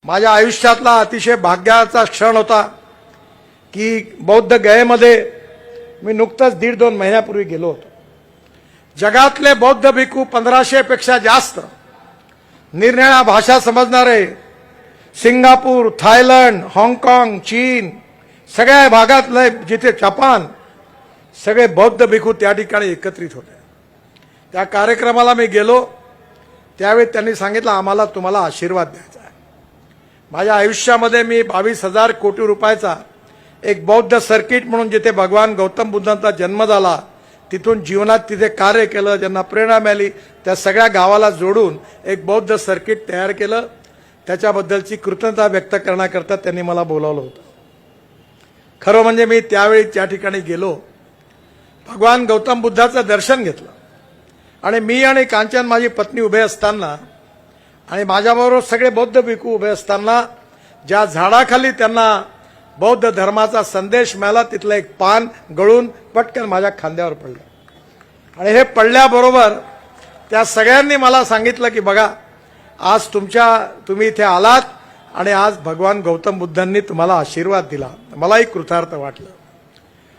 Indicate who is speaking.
Speaker 1: माझ्या आयुष्यातला अतिशय भाग्याचा क्षण होता की बौद्ध गयेमध्ये मी नुकतंच 1.5-2 महिन्यापूर्वी गेलो होतो। जगातले बौद्ध भिक्खू 1500 पेक्षा जास्त, निरनिराळ्या भाषा समजणारे, सिंगापूर, थायलंड, हाँगकाँग, चीन, सगळ्या भागातले, जिथे जपान, सगळे बौद्ध भिक्खू त्या ठिकाणी एकत्रित होते। त्या कार्यक्रमाला मी गेलो त्यावेळी त्यांनी सांगितलं, आम्हाला तुम्हाला आशीर्वाद द्यायचा आहे। माझ्या आयुष्यामध्ये मी 22,000 कोटी रुपयाचा एक बौद्ध सर्किट म्हणून, जिथे भगवान गौतम बुद्धांचा जन्म झाला, तिथून जीवनात तिथे कार्य केलं, ज्यांना प्रेरणा मिळाली, त्या सगळ्या गावाला जोडून एक बौद्ध सर्किट तयार केलं। त्याच्याबद्दलची कृतज्ञता व्यक्त करण्याकरता त्यांनी मला बोलावलं होतं। खरं म्हणजे मी त्यावेळी त्या ठिकाणी गेलो, भगवान गौतम बुद्धाचं दर्शन घेतलं आणि मी आणि कांचन माझी पत्नी उभे असताना आणि माझ्याबरोबर सगळे बौद्ध भिक्खू उभे असताना ज्या झाडाखाली त्यांना बौद्ध धर्माचा संदेश मिळाला, तिथलं एक पान गळून पटकन माझ्या खांद्यावर पडलं आणि हे पडल्याबरोबर त्या सगळ्यांनी मला सांगितलं की बघा, आज तुम्ही इथे आलात आणि आज भगवान गौतम बुद्धांनी तुम्हाला आशीर्वाद दिला। मलाही कृतार्थ वाटलं।